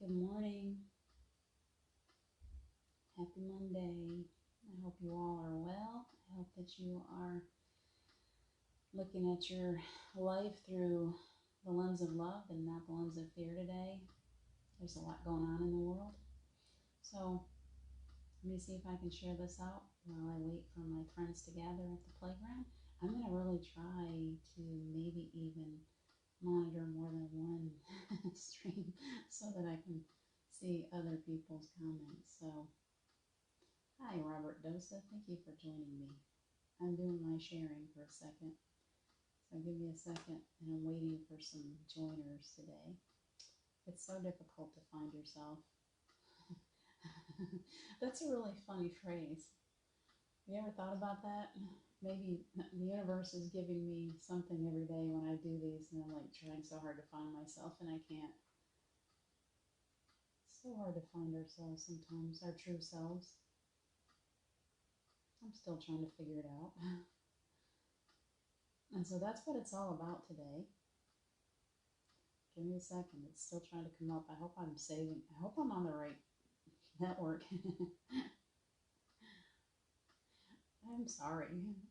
Good morning. Happy Monday. I hope you all are well. I hope that you are looking at your life through the lens of love and not the lens of fear today. There's a lot going on in the world. So let me see if I can share this out while I wait for my friends to gather at the playground. I'm going to really try to maybe even monitor more than one stream so that I can see other people's comments. So, hi, Robert Dosa. Thank you for joining me. I'm doing my sharing for a second. So give me a second, and I'm waiting for some joiners today. It's so difficult to find yourself. That's a really funny phrase. You ever thought about that? Maybe the universe is giving me something every day when I do these, and I'm like trying so hard to find myself, and I can't. It's so hard to find ourselves sometimes, our true selves. I'm still trying to figure it out. And so that's what it's all about today. Give me a second. It's still trying to come up. I hope I'm saving. I hope I'm on the right network. I'm sorry.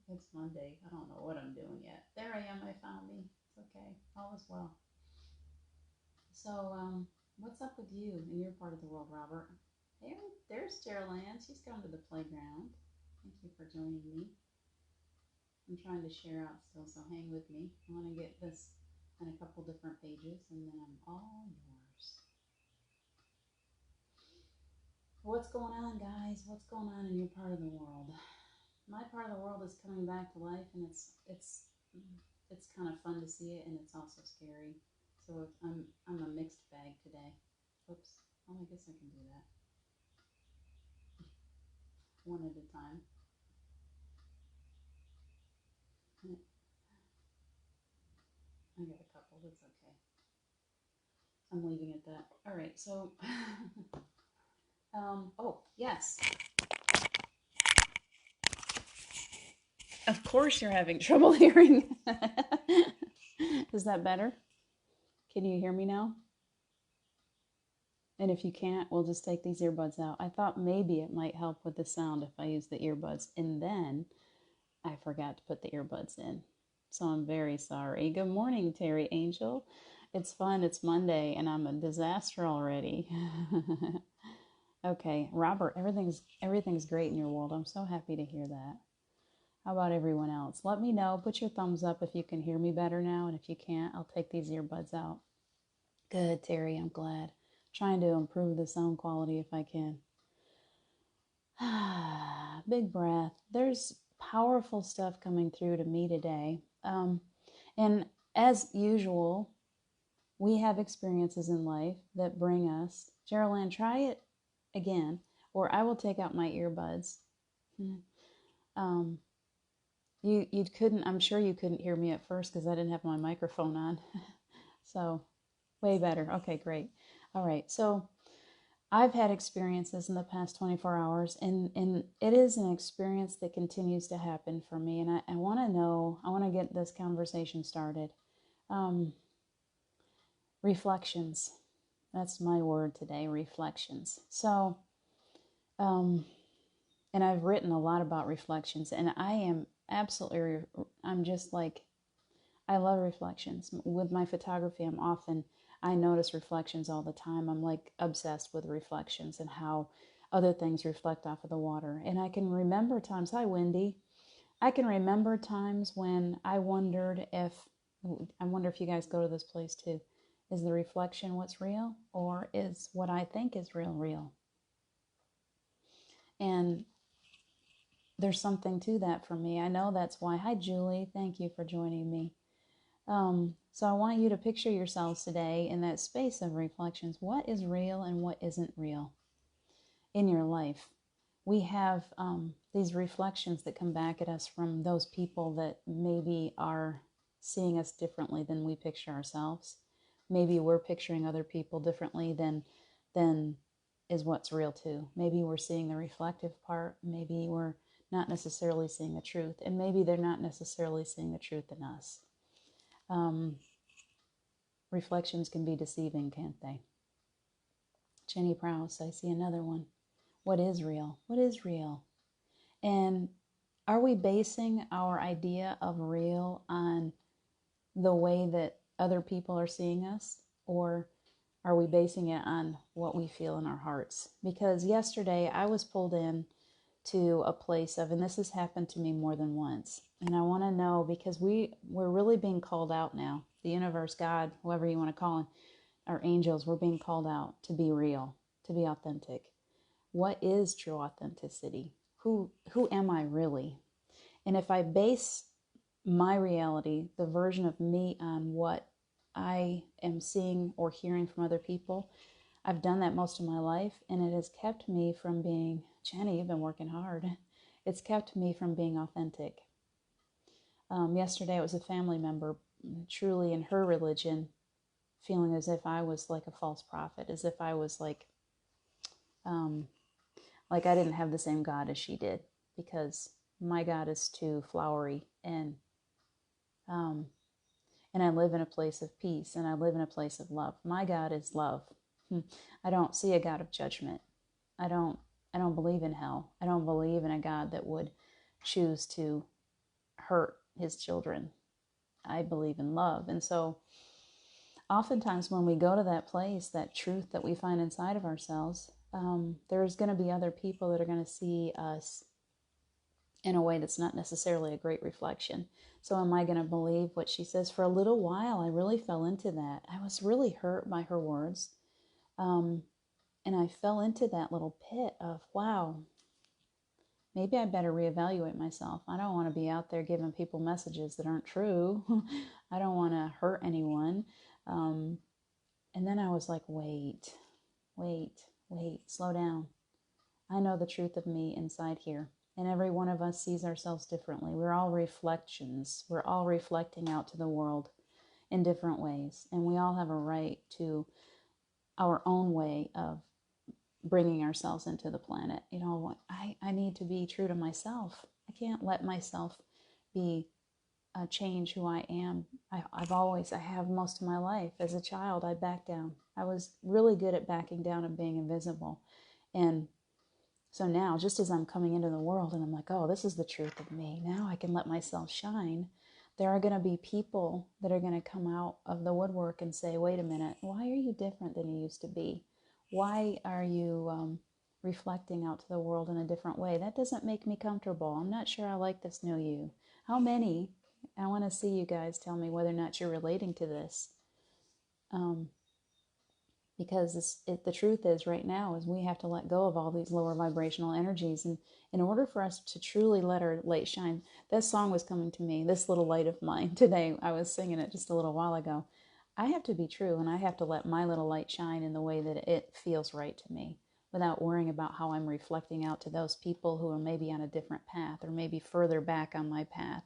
It's Monday. I don't know what I'm doing yet. There I am. I found me. It's okay. All is well. So, what's up with you in your part of the world, Robert? Hey, there's Geraldine. She's come to the playground. Thank you for joining me. I'm trying to share out still, so hang with me. I want to get this on a couple different pages, and then I'm all yours. What's going on, guys? What's going on in your part of the world? My part of the world is coming back to life, and it's kind of fun to see it, and it's also scary. So I'm a mixed bag today. Oops. Oh, I guess I can do that. One at a time. I got a couple. That's okay. I'm leaving it that. All right. So, oh yes. Of course, you're having trouble hearing. Is that better? Can you hear me now? And if you can't, we'll just take these earbuds out. I thought maybe it might help with the sound if I use the earbuds, and then I forgot to put the earbuds in. So I'm very sorry. Good morning, Terry Angel. It's fun. It's Monday, and I'm a disaster already. Okay, Robert, everything's great in your world. I'm so happy to hear that. How about everyone else? Let me know. Put your thumbs up if you can hear me better now, and if you can't, I'll take these earbuds out. Good, Terry. I'm glad. Trying to improve the sound quality if I can. Big breath. There's powerful stuff coming through to me today. And as usual, we have experiences in life that bring us. Geraldine, try it again, or I will take out my earbuds. You couldn't, I'm sure you couldn't hear me at first because I didn't have my microphone on. So, way better. Okay, great. All right. So, I've had experiences in the past 24 hours, and it is an experience that continues to happen for me. And I want to know, I want to get this conversation started. Reflections. That's my word today, reflections. So, and I've written a lot about reflections, and I am absolutely, I'm just like, I love reflections. With my photography, I notice reflections all the time. I'm like obsessed with reflections and how other things reflect off of the water. And I can remember times, hi Wendy, I can remember times when I wonder if you guys go to this place too. Is the reflection what's real, or is what I think is real? And there's something to that for me. I know that's why. Hi Julie, thank you for joining me. So I want you to picture yourselves today in that space of reflections. What is real and what isn't real in your life? We have these reflections that come back at us from those people that maybe are seeing us differently than we picture ourselves. Maybe we're picturing other people differently than is what's real too. Maybe we're seeing the reflective part. Maybe we're not necessarily seeing the truth. And maybe they're not necessarily seeing the truth in us. Reflections can be deceiving, can't they? Jenny Prowse, I see another one. What is real? What is real? And are we basing our idea of real on the way that other people are seeing us? Or are we basing it on what we feel in our hearts? Because yesterday I was pulled in to a place of, and this has happened to me more than once, and I want to know, because we're really being called out now. The universe, God, whoever you want to call it, our angels, we're being called out to be real, to be authentic. What is true authenticity? Who am I really? And if I base my reality, the version of me, on what I am seeing or hearing from other people, I've done that most of my life, and it has kept me from being, Jenny, you've been working hard. It's kept me from being authentic. Yesterday it was a family member, truly in her religion, feeling as if I was like a false prophet, as if I was like I didn't have the same God as she did, because my God is too flowery, and I live in a place of peace, and I live in a place of love. My God is love. I don't see a God of judgment. I don't believe in hell. I don't believe in a God that would choose to hurt his children. I believe in love. And so oftentimes when we go to that place, that truth that we find inside of ourselves, there's going to be other people that are going to see us in a way that's not necessarily a great reflection. So am I going to believe what she says? For a little while, I really fell into that. I was really hurt by her words. And I fell into that little pit of, wow, maybe I better reevaluate myself. I don't want to be out there giving people messages that aren't true. I don't want to hurt anyone. And then I was like, wait, slow down. I know the truth of me inside here. And every one of us sees ourselves differently. We're all reflections. We're all reflecting out to the world in different ways. And we all have a right to our own way of bringing ourselves into the planet. You know, I need to be true to myself. I can't let myself be change who I am. I have most of my life. As a child, I backed down. I was really good at backing down and being invisible. And so now, just as I'm coming into the world and I'm like, oh, this is the truth of me, now I can let myself shine. There are going to be people that are going to come out of the woodwork and say, wait a minute, why are you different than you used to be? Why are you reflecting out to the world in a different way? That doesn't make me comfortable. I'm not sure I like this new you. How many? I want to see you guys tell me whether or not you're relating to this. Because the truth is, right now, is we have to let go of all these lower vibrational energies. And in order for us to truly let our light shine, that song was coming to me, This Little Light of Mine, today. I was singing it just a little while ago. I have to be true, and I have to let my little light shine in the way that it feels right to me, without worrying about how I'm reflecting out to those people who are maybe on a different path, or maybe further back on my path.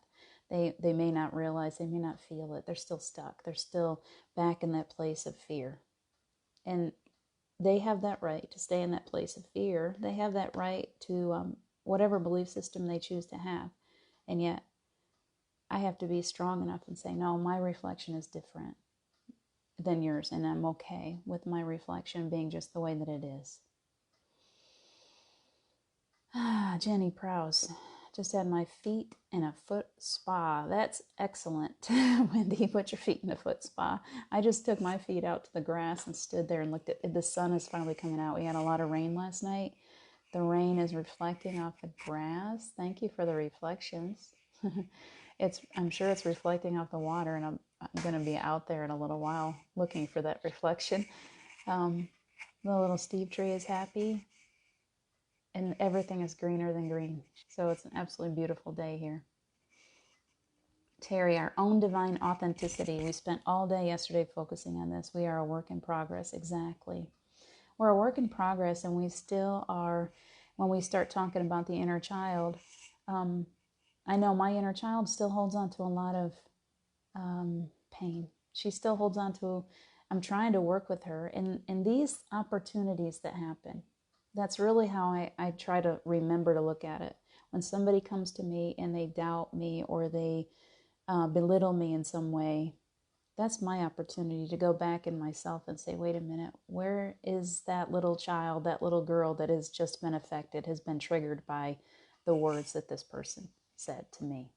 They may not realize, they may not feel it. They're still stuck. They're still back in that place of fear. And they have that right to stay in that place of fear. They have that right to whatever belief system they choose to have. And yet, I have to be strong enough and say, no, my reflection is different than yours. And I'm okay with my reflection being just the way that it is. Jenny Prowse. Just had my feet in a foot spa. That's excellent. Wendy, put your feet in a foot spa. I just took my feet out to the grass and stood there and looked at the sun is finally coming out. We had a lot of rain last night. The rain is reflecting off the grass. Thank you for the reflections. I'm sure it's reflecting off the water, and I'm going to be out there in a little while looking for that reflection. The little Steve tree is happy. And everything is greener than green. So it's an absolutely beautiful day here. Terry, our own divine authenticity. We spent all day yesterday focusing on this. We are a work in progress. Exactly. We're a work in progress, and we still are, when we start talking about the inner child, I know my inner child still holds on to a lot of pain. She still holds on to, I'm trying to work with her. And these opportunities that happen, that's really how I try to remember to look at it. When somebody comes to me and they doubt me, or they belittle me in some way, that's my opportunity to go back in myself and say, wait a minute, where is is that little child, that little girl that has just been affected, has been triggered by the words that this person said to me.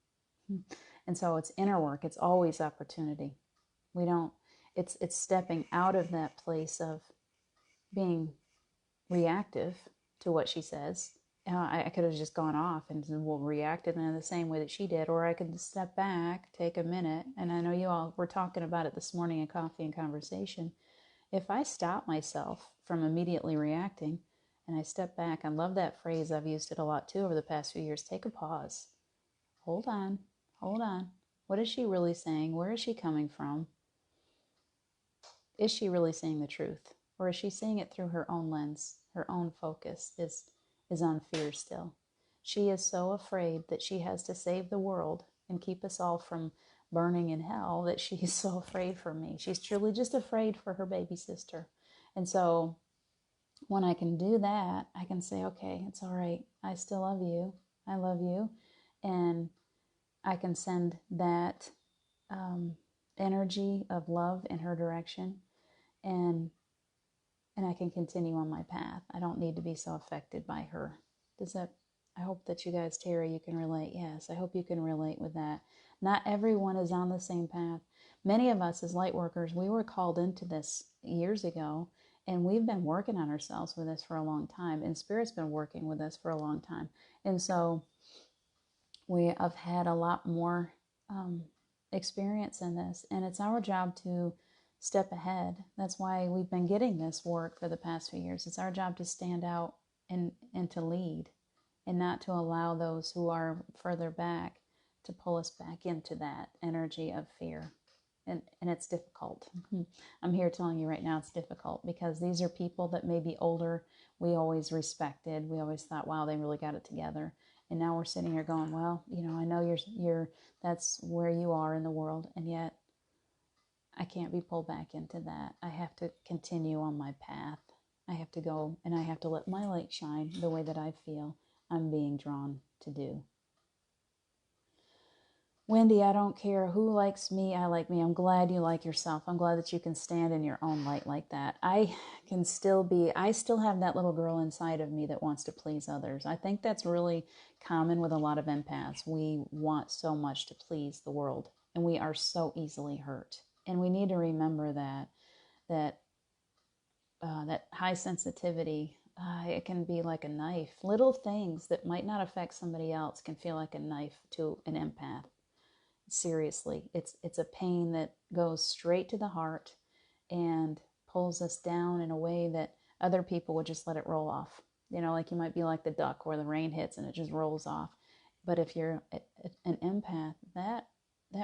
And so it's inner work. It's always opportunity. We don't, it's stepping out of that place of being reactive to what she says. I could have just gone off and reacted in the same way that she did, or I could step back, take a minute, and I know you all were talking about it this morning in Coffee and Conversation. If I stop myself from immediately reacting and I step back, I love that phrase. I've used it a lot too over the past few years. Take a pause. Hold on. What is she really saying? Where is she coming from? Is she really saying the truth? Or is she seeing it through her own lens? Her own focus is on fear still. She is so afraid that she has to save the world and keep us all from burning in hell that she's so afraid for me. She's truly just afraid for her baby sister. And so when I can do that, I can say, okay, it's all right. I still love you. I love you. And I can send that energy of love in her direction, and I can continue on my path. I don't need to be so affected by her. I hope that you guys, Terry, you can relate. Yes, I hope you can relate with that. Not everyone is on the same path. Many of us as light workers, we were called into this years ago, and we've been working on ourselves with this for a long time, and Spirit's been working with us for a long time. And so we have had a lot more experience in this, and it's our job to step ahead. That's why we've been getting this work for the past few years. It's our job to stand out and to lead, and not to allow those who are further back to pull us back into that energy of fear. And it's difficult. I'm here telling you right now it's difficult, because these are people that may be older. We always respected. We always thought, wow, they really got it together. And now we're sitting here going, well, I know you're that's where you are in the world, and yet I can't be pulled back into that. I have to continue on my path. I have to go, and I have to let my light shine the way that I feel I'm being drawn to do. Wendy, I don't care who likes me, I like me. I'm glad you like yourself. I'm glad that you can stand in your own light like that. I still have that little girl inside of me that wants to please others. I think that's really common with a lot of empaths. We want so much to please the world, and we are so easily hurt. And we need to remember that high sensitivity, it can be like a knife. Little things that might not affect somebody else can feel like a knife to an empath. Seriously, it's a pain that goes straight to the heart and pulls us down in a way that other people would just let it roll off. Like you might be like the duck where the rain hits and it just rolls off. But if you're an empath, that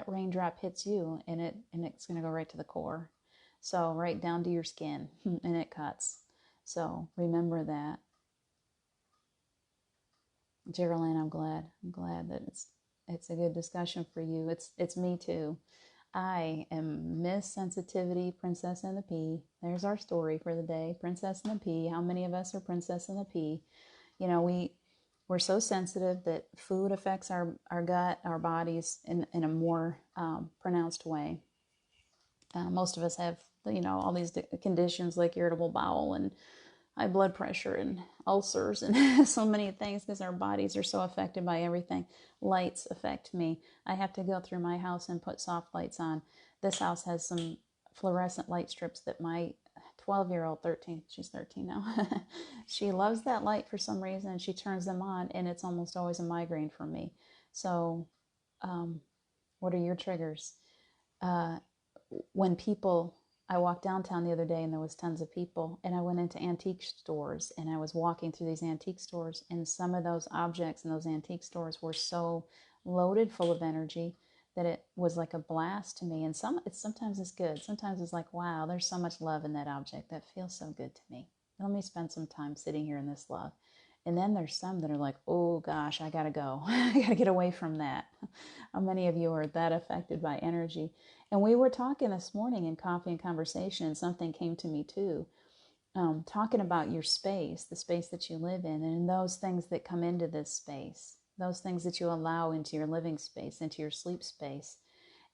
raindrop hits you, and it's going to go right to the core. So right down to your skin, and it cuts. So remember that. Geraldine, I'm glad that it's a good discussion for you. It's me too. I am Miss Sensitivity, Princess and the Pea. There's our story for the day. Princess and the Pea. How many of us are Princess and the Pea? We're so sensitive that food affects our gut, our bodies in a more pronounced way. Most of us have, all these conditions like irritable bowel and high blood pressure and ulcers and so many things, because our bodies are so affected by everything. Lights affect me. I have to go through my house and put soft lights on. This house has some fluorescent light strips that my 12-year-old, she's 13 now, she loves that light for some reason, and she turns them on, and it's almost always a migraine for me. So what are your triggers? I walked downtown the other day, and there was tons of people, and I went into antique stores, and I was walking through these antique stores, and some of those objects in those antique stores were so loaded full of energy that it was like a blast to me. And sometimes it's good. Sometimes it's like, wow, there's so much love in that object. That feels so good to me. Let me spend some time sitting here in this love. And then there's some that are like, oh gosh, I gotta go. I gotta get away from that. How many of you are that affected by energy? And we were talking this morning in Coffee and Conversation, and something came to me too. Talking about your space, the space that you live in, and those things that come into this space, those things that you allow into your living space, into your sleep space.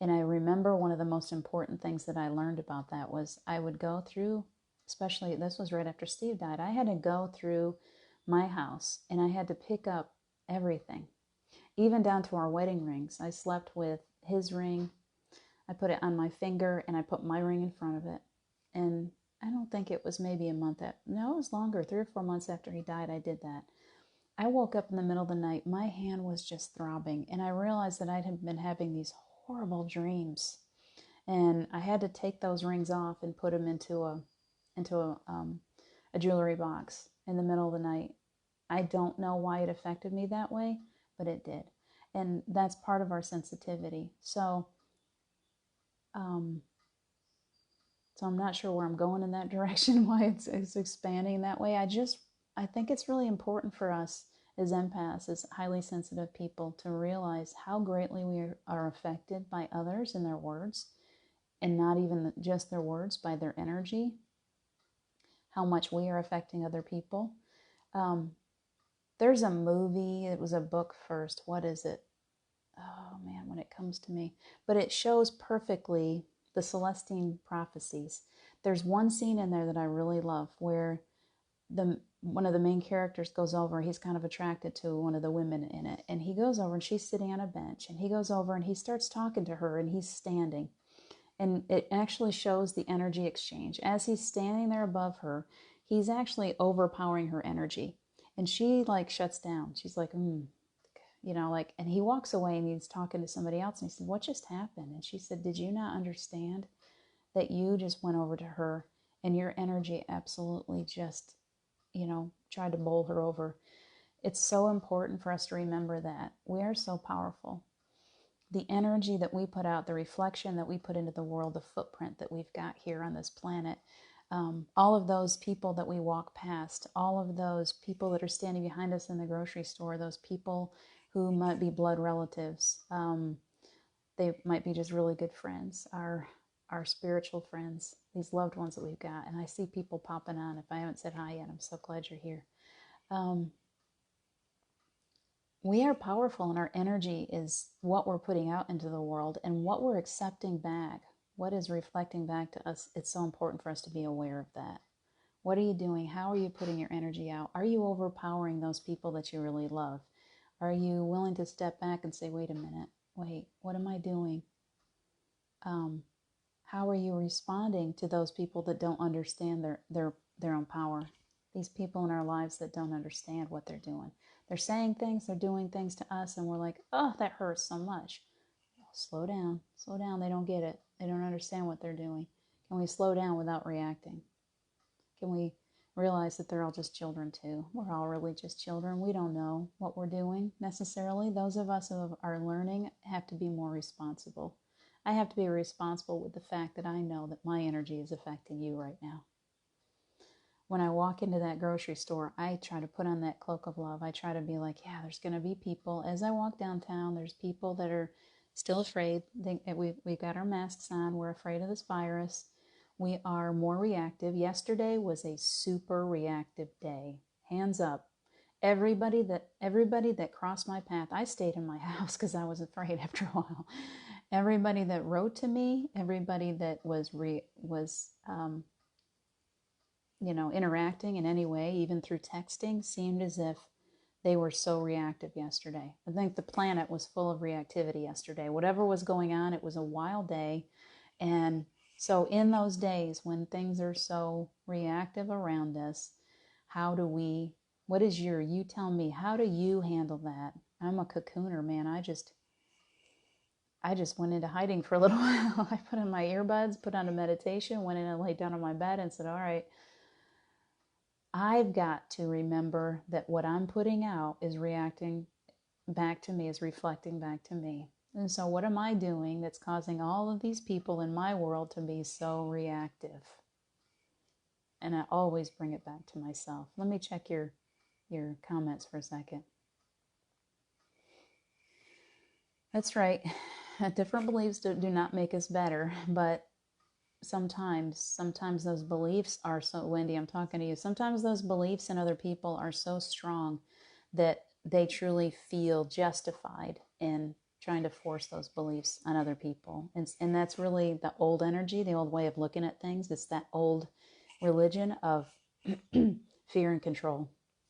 And I remember one of the most important things that I learned about that was I would go through especially this was right after Steve died, I had to go through my house and I had to pick up everything, even down to our wedding rings. I slept with his ring. I put it on my finger and I put my ring in front of it. And I don't think it was maybe a month. No, it was longer. 3 or 4 months after he died, I did that. I woke up in the middle of the night. My hand was just throbbing. And I realized that I had been having these horrible dreams. And I had to take those rings off and put them into a jewelry box in the middle of the night. I don't know why it affected me that way, but it did. And that's part of our sensitivity. So I'm not sure where I'm going in that direction, why it's expanding that way. I think it's really important for us as empaths, as highly sensitive people, to realize how greatly we are affected by others and their words, and not even just their words, by their energy, how much we are affecting other people. There's a movie, it was a book first. What is it? Oh man, when it comes to me. But it shows perfectly the Celestine prophecies. There's one scene in there that I really love where one of the main characters goes over, he's kind of attracted to one of the women in it, and he goes over and she's sitting on a bench, and he goes over and he starts talking to her, and he's standing. And it actually shows the energy exchange. As he's standing there above her, he's actually overpowering her energy. And she like shuts down. She's like, and he walks away and he's talking to somebody else. And he said, "What just happened?" And she said, "Did you not understand that you just went over to her and your energy absolutely just, tried to bowl her over?" It's so important for us to remember that we are so powerful. The energy that we put out, the reflection that we put into the world, the footprint that we've got here on this planet, all of those people that we walk past, all of those people that are standing behind us in the grocery store, those people who might be blood relatives, they might be just really good friends, our spiritual friends, these loved ones that we've got. And I see people popping on. If I haven't said hi yet, I'm so glad you're here. We are powerful, and our energy is what we're putting out into the world and what we're accepting back, what is reflecting back to us. It's so important for us to be aware of that. What are you doing? How are you putting your energy out? Are you overpowering those people that you really love? Are you willing to step back and say, wait a minute, what am I doing? How are you responding to those people that don't understand their own power? These people in our lives that don't understand what they're doing. They're saying things, they're doing things to us, and we're like, oh, that hurts so much. Slow down. They don't get it. They don't understand what they're doing. Can we slow down without reacting? Can we realize that they're all just children too? We're all really just children. We don't know what we're doing necessarily. Those of us who are learning have to be more responsible. I have to be responsible with the fact that I know that my energy is affecting you right now. When I walk into that grocery store, I try to put on that cloak of love. I try to be like, yeah, there's going to be people. As I walk downtown, there's people that are still afraid. We've got our masks on. We're afraid of this virus. We are more reactive. Yesterday was a super reactive day. Hands up. Everybody that crossed my path, I stayed in my house because I was afraid after a while. Everybody that wrote to me, everybody that was interacting in any way, even through texting, seemed as if they were so reactive yesterday. I think the planet was full of reactivity yesterday. Whatever was going on, it was a wild day. And so in those days when things are so reactive around us, you tell me, how do you handle that? I'm a cocooner, man. I just went into hiding for a little while. I put in my earbuds, put on a meditation, went in and laid down on my bed and said, all right, I've got to remember that what I'm putting out is reacting back to me, is reflecting back to me. And so what am I doing that's causing all of these people in my world to be so reactive? And I always bring it back to myself. Let me check your comments for a second. That's right. Different beliefs do not make us better, but sometimes those beliefs are so, Wendy, I'm talking to you. Sometimes those beliefs in other people are so strong that they truly feel justified in trying to force those beliefs on other people. And that's really the old energy, the old way of looking at things. It's that old religion of fear and control.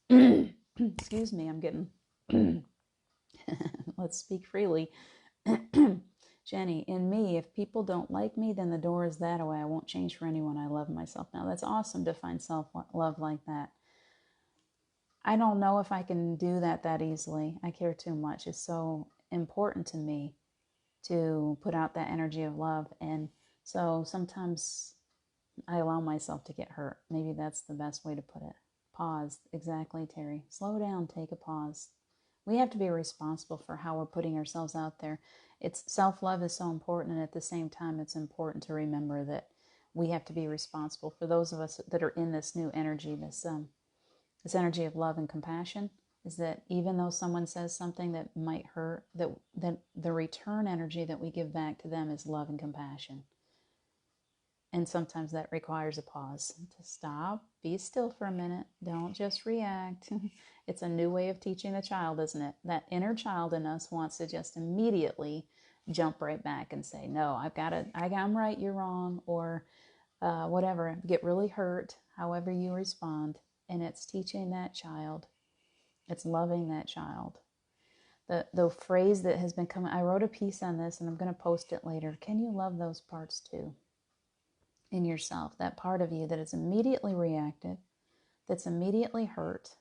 Excuse me, I'm getting... Let's speak freely. Jenny, in me, if people don't like me, then the door is that way. I won't change for anyone. I love myself now. That's awesome to find self-love like that. I don't know if I can do that easily. I care too much. It's so important to me to put out that energy of love. And so sometimes I allow myself to get hurt. Maybe that's the best way to put it. Pause. Exactly, Terry. Slow down. Take a pause. We have to be responsible for how we're putting ourselves out there. It's self-love is so important, and at the same time, it's important to remember that we have to be responsible for those of us that are in this new energy, this energy of love and compassion. Is that even though someone says something that might hurt, that the return energy that we give back to them is love and compassion. And sometimes that requires a pause to stop, be still for a minute. Don't just react. It's a new way of teaching the child, isn't it? That inner child in us wants to just immediately jump right back and say, no, I'm right, you're wrong, or whatever. Get really hurt, however you respond. And it's teaching that child. It's loving that child. The phrase that has been coming, I wrote a piece on this and I'm going to post it later. Can you love those parts too? In yourself, that part of you that is immediately reactive, that's immediately hurt,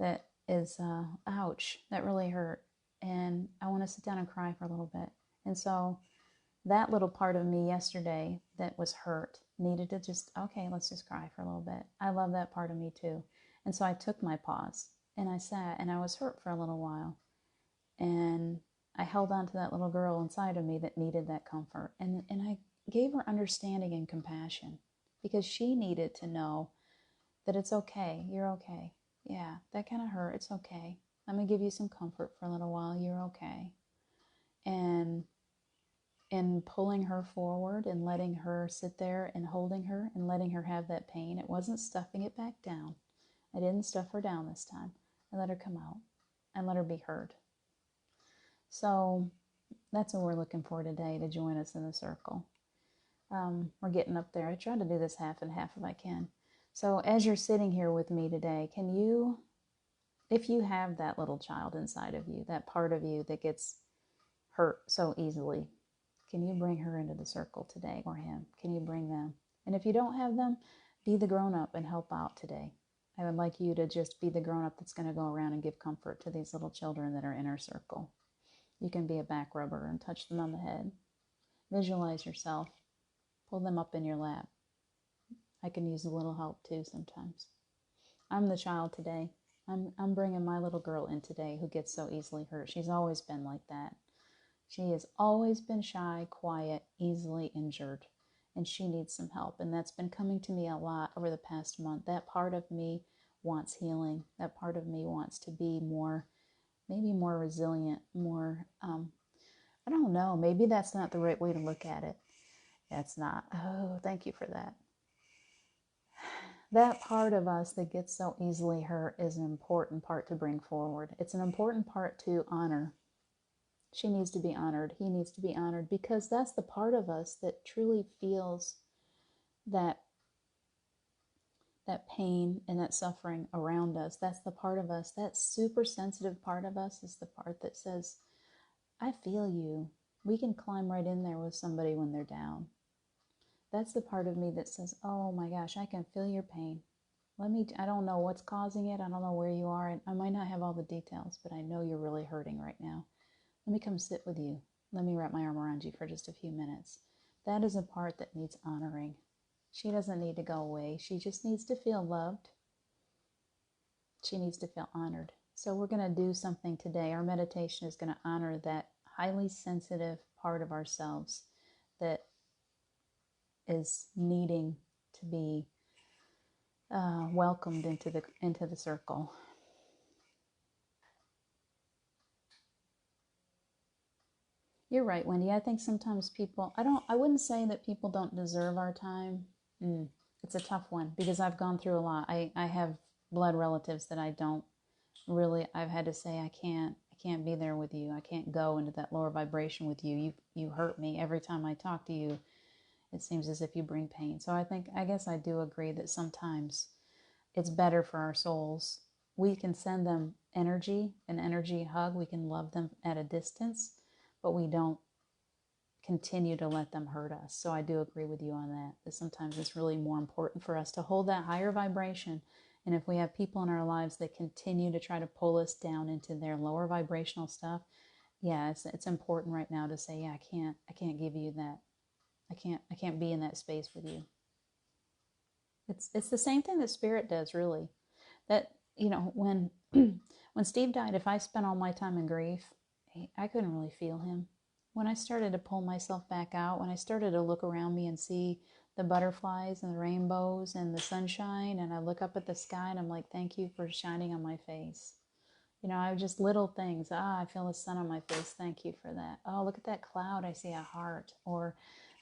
that is, ouch, that really hurt. And I want to sit down and cry for a little bit. And so that little part of me yesterday that was hurt needed to just, okay, let's just cry for a little bit. I love that part of me too. And so I took my pause and I sat and I was hurt for a little while. And I held on to that little girl inside of me that needed that comfort. And I gave her understanding and compassion because she needed to know that it's okay. You're okay. Yeah, that kind of hurt. It's okay. Let me give you some comfort for a little while. You're okay. And pulling her forward and letting her sit there and holding her and letting her have that pain. It wasn't stuffing it back down. I didn't stuff her down this time. I let her come out and let her be heard. So that's what we're looking for today, to join us in the circle. We're getting up there. I try to do this half and half if I can. So as you're sitting here with me today, can you, if you have that little child inside of you, that part of you that gets hurt so easily, can you bring her into the circle today, or him? Can you bring them? And if you don't have them, be the grown-up and help out today. I would like you to just be the grown-up that's going to go around and give comfort to these little children that are in our circle. You can be a back rubber and touch them on the head. Visualize yourself. Pull them up in your lap. I can use a little help too sometimes. I'm the child today. I'm bringing my little girl in today who gets so easily hurt. She's always been like that. She has always been shy, quiet, easily injured, and she needs some help. And that's been coming to me a lot over the past month. That part of me wants healing. That part of me wants to be more, maybe more resilient, more, I don't know, maybe that's not the right way to look at it. That's not. Oh, thank you for that. That part of us that gets so easily hurt is an important part to bring forward. It's an important part to honor. She needs to be honored. He needs to be honored, because that's the part of us that truly feels that pain and that suffering around us. That's the part of us, that super sensitive part of us is the part that says, I feel you. We can climb right in there with somebody when they're down. That's the part of me that says, oh my gosh, I can feel your pain. I don't know what's causing it. I don't know where you are. I might not have all the details, but I know you're really hurting right now. Let me come sit with you. Let me wrap my arm around you for just a few minutes. That is a part that needs honoring. She doesn't need to go away. She just needs to feel loved. She needs to feel honored. So we're going to do something today. Our meditation is going to honor that highly sensitive part of ourselves that is needing to be welcomed into the circle. You're right, Wendy. I think sometimes people, I wouldn't say that people don't deserve our time. It's a tough one because I've gone through a lot. I have blood relatives that I don't really, I've had to say, I can't be there with you. I can't go into that lower vibration with you. You hurt me every time I talk to you. it seems as if you bring pain. So I guess I do agree that sometimes it's better for our souls. We can send them energy, an energy hug. We can love them at a distance, but we don't continue to let them hurt us. So I do agree with you on that sometimes it's really more important for us to hold that higher vibration. And if we have people in our lives that continue to try to pull us down into their lower vibrational stuff, yeah, it's important right now to say, yeah, I can't give you that. I can't be in that space with you. It's the same thing that spirit does, really. That, when when Steve died, if I spent all my time in grief, I couldn't really feel him. When I started to pull myself back out, when I started to look around me and see the butterflies and the rainbows and the sunshine, and I look up at the sky and I'm like, thank you for shining on my face. I just little things. I feel the sun on my face. Thank you for that. Oh, look at that cloud. I see a heart, or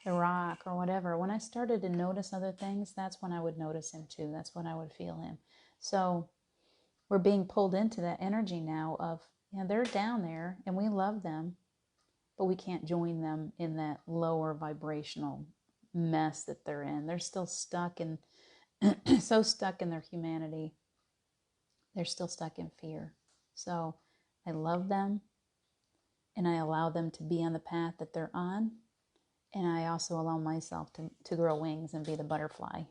the rock, or whatever. When I started to notice other things, that's when I would notice him too. That's when I would feel him. So we're being pulled into that energy now of, they're down there and we love them, but we can't join them in that lower vibrational mess that they're in. They're still stuck in, so stuck in their humanity. They're still stuck in fear. So I love them, and I allow them to be on the path that they're on. And I also allow myself to grow wings and be the butterfly.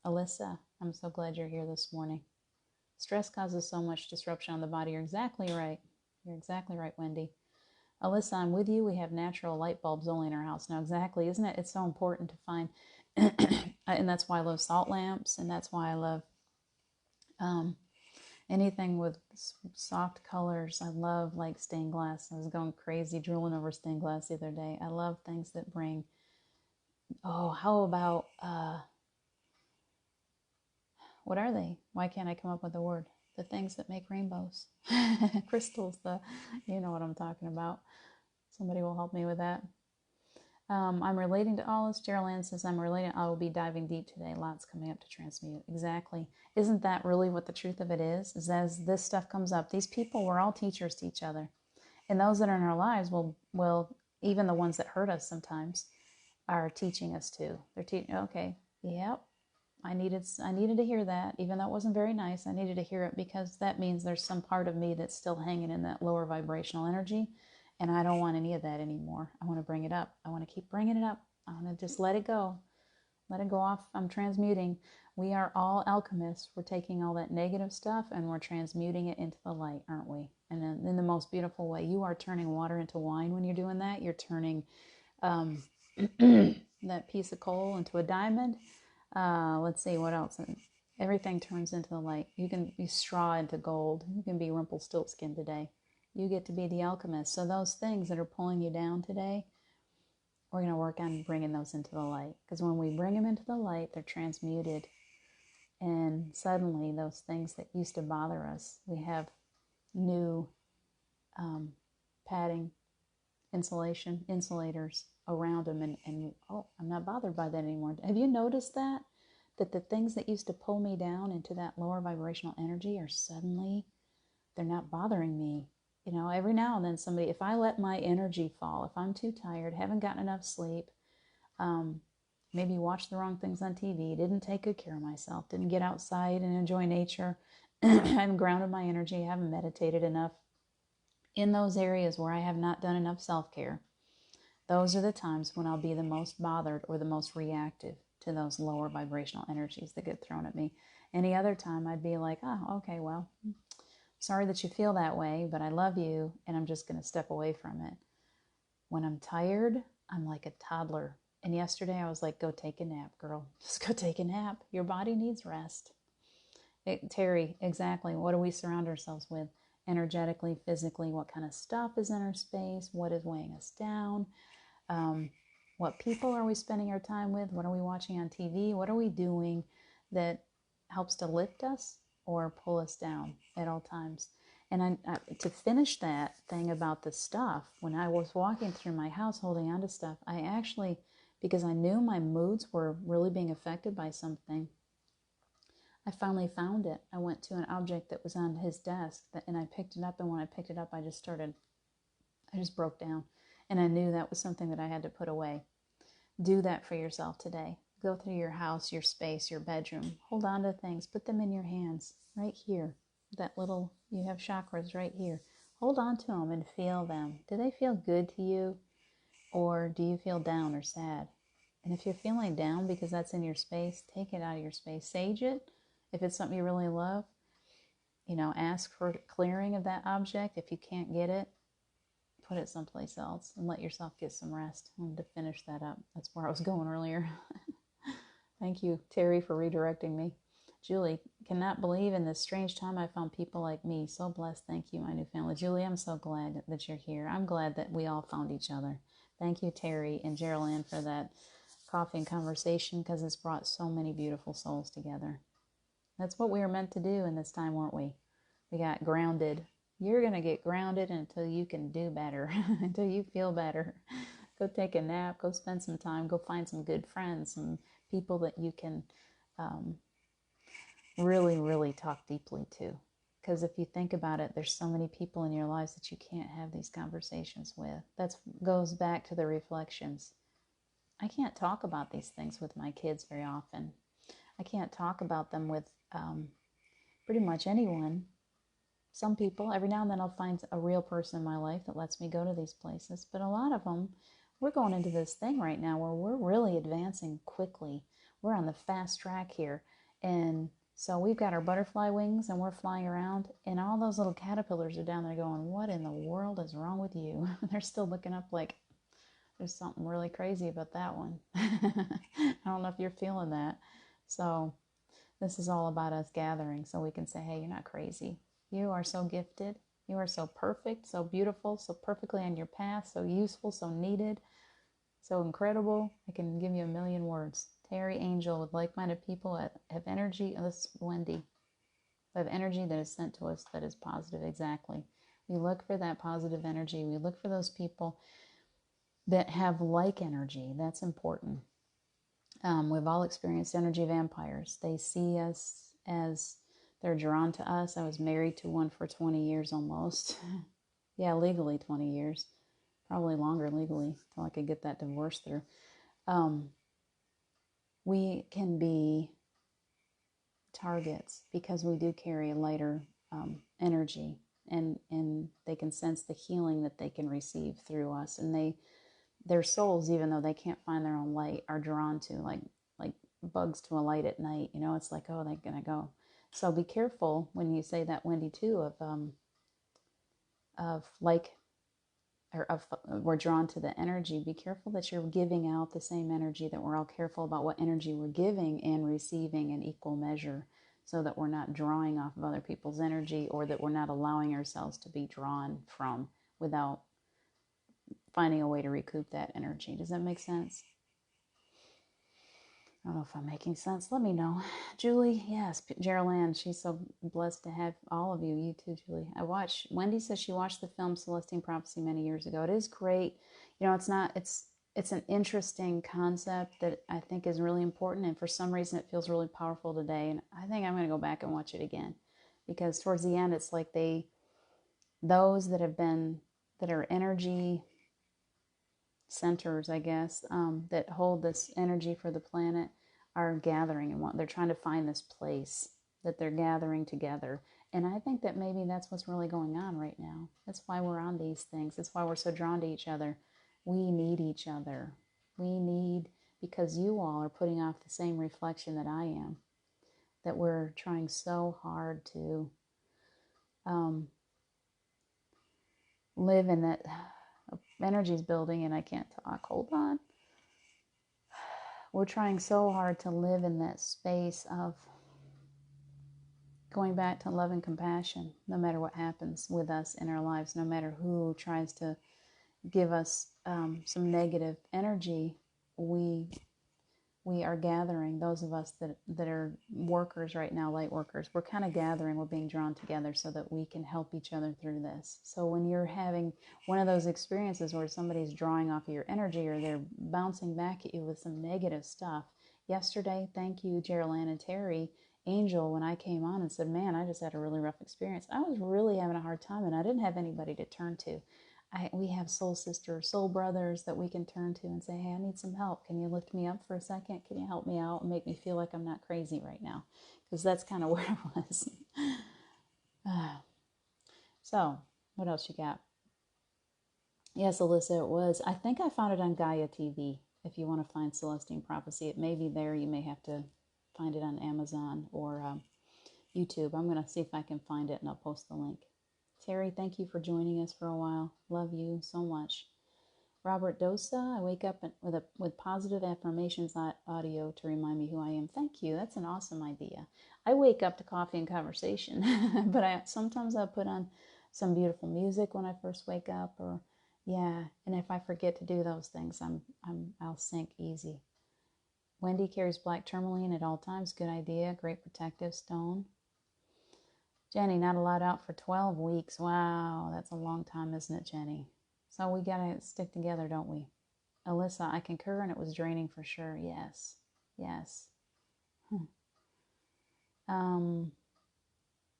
Alyssa, I'm so glad you're here this morning. Stress causes so much disruption on the body. You're exactly right. You're exactly right, Wendy. Alyssa, I'm with you. We have natural light bulbs only in our house. Now, exactly, isn't it? It's so important to find, and that's why I love salt lamps, and that's why I love anything with soft colors. I love like stained glass. I was going crazy drooling over stained glass the other day. I love things that bring, how about, what are they? Why can't I come up with a word? The things that make rainbows. Crystals, you know what I'm talking about. Somebody will help me with that. I'm relating to all this. Geraldine says, I'm relating. I will be diving deep today. Lots coming up to transmute. Exactly. Isn't that really what the truth of it is? Is as this stuff comes up, these people, we're all teachers to each other. And those that are in our lives will even the ones that hurt us sometimes, are teaching us too. They're teaching, okay, yep, I needed to hear that. Even though it wasn't very nice, I needed to hear it, because that means there's some part of me that's still hanging in that lower vibrational energy. And I don't want any of that anymore. I want to bring it up. I want to keep bringing it up. I want to just let it go. Let it go off. I'm transmuting. We are all alchemists. We're taking all that negative stuff and we're transmuting it into the light, aren't we? And then in the most beautiful way. You are turning water into wine when you're doing that. You're turning that piece of coal into a diamond. Let's see, what else? Everything turns into the light. You can be straw into gold. You can be Rumpelstiltskin today. You get to be the alchemist. So those things that are pulling you down today, we're going to work on bringing those into the light. Because when we bring them into the light, they're transmuted. And suddenly those things that used to bother us, we have new padding, insulators around them. And I'm not bothered by that anymore. Have you noticed that? That the things that used to pull me down into that lower vibrational energy are suddenly, they're not bothering me. Every now and then somebody, if I let my energy fall, if I'm too tired, haven't gotten enough sleep, maybe watched the wrong things on TV, didn't take good care of myself, didn't get outside and enjoy nature, haven't grounded my energy, haven't meditated enough, in those areas where I have not done enough self-care, those are the times when I'll be the most bothered or the most reactive to those lower vibrational energies that get thrown at me. Any other time I'd be like, oh, okay, well, sorry that you feel that way, but I love you, and I'm just going to step away from it. When I'm tired, I'm like a toddler. And yesterday I was like, go take a nap, girl. Just go take a nap. Your body needs rest. Terry, exactly. What do we surround ourselves with? Energetically, physically, what kind of stuff is in our space? What is weighing us down? What people are we spending our time with? What are we watching on TV? What are we doing that helps to lift us or pull us down at all times? And to finish that thing about the stuff, when I was walking through my house holding on to stuff, I actually, because I knew my moods were really being affected by something, I finally found it. I went to an object that was on his desk and I picked it up. And when I picked it up, I just broke down. And I knew that was something that I had to put away. Do that for yourself today. Go through your house, your space, your bedroom. Hold on to things. Put them in your hands right here. That little, you have chakras right here. Hold on to them and feel them. Do they feel good to you? Or do you feel down or sad? And if you're feeling down because that's in your space, take it out of your space. Sage it. If it's something you really love, ask for clearing of that object. If you can't get it, put it someplace else and let yourself get some rest. I wanted to finish that up. That's where I was going earlier. Thank you, Terry, for redirecting me. Julie, cannot believe in this strange time I found people like me. So blessed. Thank you, my new family. Julie, I'm so glad that you're here. I'm glad that we all found each other. Thank you, Terry and Geraldine, for that coffee and conversation, because it's brought so many beautiful souls together. That's what we were meant to do in this time, weren't we? We got grounded. You're going to get grounded until you can do better, until you feel better. Go take a nap, go spend some time, go find some good friends, some people that you can really, really talk deeply to. Because if you think about it, there's so many people in your lives that you can't have these conversations with. That goes back to the reflections. I can't talk about these things with my kids very often. I can't talk about them with pretty much anyone. Some people, every now and then I'll find a real person in my life that lets me go to these places. But a lot of them, we're going into this thing right now where we're really advancing quickly. We're on the fast track here. And so we've got our butterfly wings and we're flying around. And all those little caterpillars are down there going, what in the world is wrong with you? They're still looking up like, there's something really crazy about that one. I don't know if you're feeling that. So this is all about us gathering so we can say, hey, you're not crazy. You are so gifted. You are so perfect, so beautiful, so perfectly on your path, so useful, so needed, so incredible. I can give you a million words. Terry, Angel, with like-minded people have energy. Oh, this is Wendy. We have energy that is sent to us that is positive. Exactly. We look for that positive energy. We look for those people that have like energy. That's important. We've all experienced energy vampires. They see us as they're drawn to us. I was married to one for 20 years almost. Yeah, legally 20 years. Probably longer legally until I could get that divorce through. We can be targets because we do carry a lighter energy, and they can sense the healing that they can receive through us, and their souls, even though they can't find their own light, are drawn to like bugs to a light at night. It's like, oh, they're gonna go. So be careful when you say that, Wendy, too, of like, or of we're drawn to the energy. Be careful that you're giving out the same energy, that we're all careful about what energy we're giving and receiving in equal measure, so that we're not drawing off of other people's energy, or that we're not allowing ourselves to be drawn from without finding a way to recoup that energy. Does that make sense? I don't know if I'm making sense. Let me know. Julie, yes. Geraldine, she's so blessed to have all of you. You too, Julie. Wendy says she watched the film Celestine Prophecy many years ago. It is great. It's an interesting concept that I think is really important. And for some reason, it feels really powerful today. And I think I'm going to go back and watch it again. Because towards the end, it's like those that are energy centers, I guess, that hold this energy for the planet are gathering, and they're trying to find this place that they're gathering together. And I think that maybe that's what's really going on right now. That's why we're on these things. That's why we're so drawn to each other. We need each other. Because you all are putting off the same reflection that I am, that we're trying so hard to live in that. Energy's building and I can't talk. Hold on. We're trying so hard to live in that space of going back to love and compassion, no matter what happens with us in our lives, no matter who tries to give us some negative energy. We are gathering, those of us that are workers right now, light workers, we're kind of gathering, we're being drawn together so that we can help each other through this. So when you're having one of those experiences where somebody's drawing off of your energy, or they're bouncing back at you with some negative stuff. Yesterday, thank you, Geraldine and Terry, Angel, when I came on and said, man, I just had a really rough experience. I was really having a hard time and I didn't have anybody to turn to. we have soul sisters, soul brothers that we can turn to and say, hey, I need some help. Can you lift me up for a second? Can you help me out and make me feel like I'm not crazy right now? Because that's kind of where I was. So, what else you got? Yes, Alyssa, it was. I think I found it on Gaia TV. If you want to find Celestine Prophecy, it may be there. You may have to find it on Amazon or YouTube. I'm going to see if I can find it and I'll post the link. Terry, thank you for joining us for a while. Love you so much. Robert Dosa, I wake up with positive affirmations audio to remind me who I am. Thank you. That's an awesome idea. I wake up to coffee and conversation, but sometimes I'll put on some beautiful music when I first wake up, or yeah. And if I forget to do those things, I'll sink easy. Wendy carries black tourmaline at all times. Good idea. Great protective stone. Jenny, not allowed out for 12 weeks. Wow, that's a long time, isn't it, Jenny? So we got to stick together, don't we? Alyssa, I concur, and it was draining for sure. Yes. Yes.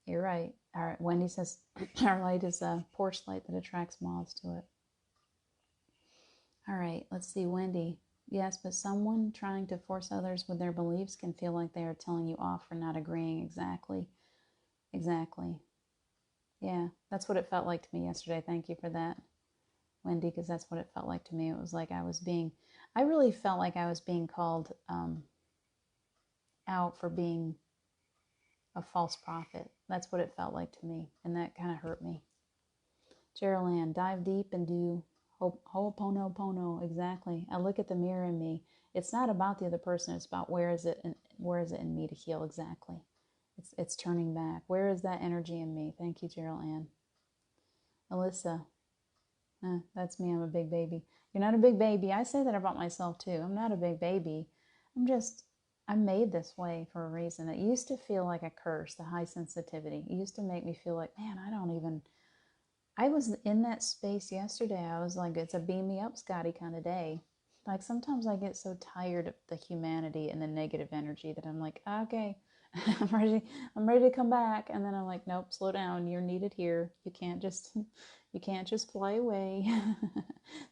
You're right. All right. Wendy says our light is a porch light that attracts moths to it. All right. Let's see. Wendy. Yes, but someone trying to force others with their beliefs can feel like they are telling you off for not agreeing. Exactly. Exactly. Yeah, that's what it felt like to me yesterday. Thank you for that, Wendy, because that's what it felt like to me. It was like I really felt like I was being called out for being a false prophet. That's what it felt like to me, and that kind of hurt me. Gerald Ann, dive deep and do ho'oponopono. Exactly. I look at the mirror in me. It's not about the other person. It's about where is it in me to heal. Exactly. It's turning back. Where is that energy in me? Thank you, Gerald Ann. Alyssa, that's me. I'm a big baby. You're not a big baby. I say that about myself too. I'm not a big baby. I'm made this way for a reason. It used to feel like a curse, the high sensitivity. It used to make me feel like, man, I was in that space yesterday. I was like, it's a beam me up, Scotty kind of day. Like sometimes I get so tired of the humanity and the negative energy that I'm like, okay, I'm ready to come back. And then I'm like, nope, slow down. You're needed here. You can't just fly away.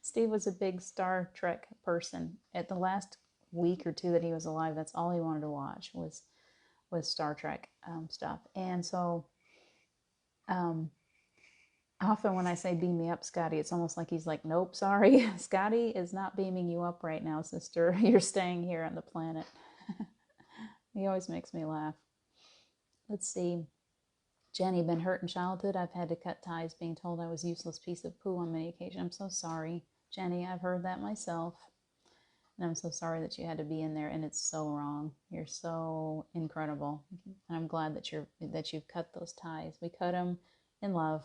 Steve was a big Star Trek person. At the last week or two that he was alive, that's all he wanted to watch was Star Trek stuff. And so often when I say beam me up, Scotty, it's almost like he's like, nope, sorry. Scotty is not beaming you up right now, sister. You're staying here on the planet. He always makes me laugh. Let's see. Jenny, been hurt in childhood. I've had to cut ties, being told I was a useless piece of poo on many occasions. I'm so sorry. Jenny, I've heard that myself. And I'm so sorry that you had to be in there, and it's so wrong. You're so incredible. And I'm glad that you've cut those ties. We cut them in love.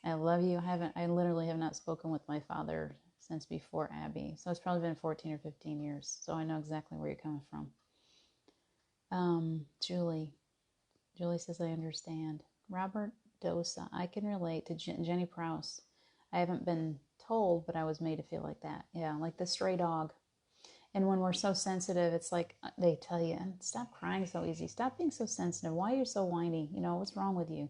I love you. I literally have not spoken with my father since before Abby. So it's probably been 14 or 15 years. So I know exactly where you're coming from. Julie says, I understand. Robert Dosa, I can relate to Jenny Prouse. I haven't been told, but I was made to feel like that. Yeah, like the stray dog. And when we're so sensitive, it's like they tell you, stop crying so easy. Stop being so sensitive. Why are you so whiny? What's wrong with you?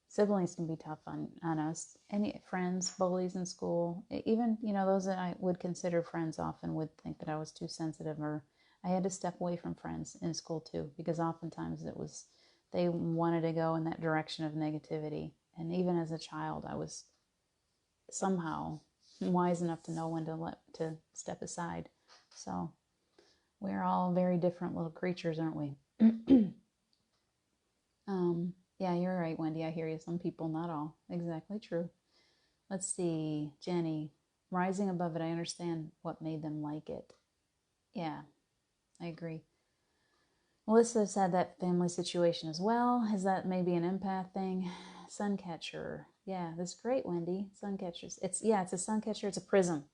Siblings can be tough on us. Any friends, bullies in school, even, those that I would consider friends often would think that I was too sensitive, or I had to step away from friends in school too, because oftentimes they wanted to go in that direction of negativity. And even as a child, I was somehow wise enough to know when to step aside. So we're all very different little creatures, aren't we? Yeah, you're right, Wendy. I hear you. Some people, not all. Exactly true. Let's see. Jenny, rising above it. I understand what made them like it. Yeah, I agree. Melissa's had that family situation as well. Is that maybe an empath thing? Suncatcher. Yeah, that's great, Wendy. Suncatchers. It's a suncatcher. It's a prism.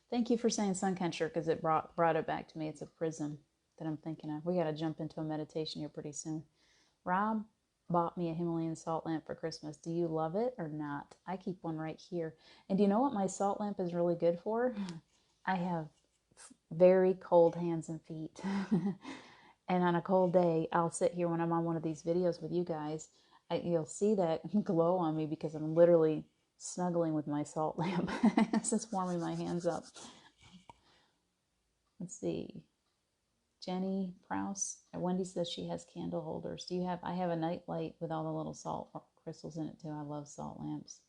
Thank you for saying suncatcher, because it brought it back to me. It's a prism that I'm thinking of. We got to jump into a meditation here pretty soon. Rob bought me a Himalayan salt lamp for Christmas. Do you love it or not? I keep one right here. And do you know what my salt lamp is really good for? I have very cold hands and feet. And on a cold day, I'll sit here when I'm on one of these videos with you guys. You'll see that glow on me because I'm literally snuggling with my salt lamp. This is warming my hands up. Let's see. Jenny Prouse. Wendy says she has candle holders. Do you have? I have a night light with all the little salt crystals in it too. I love salt lamps.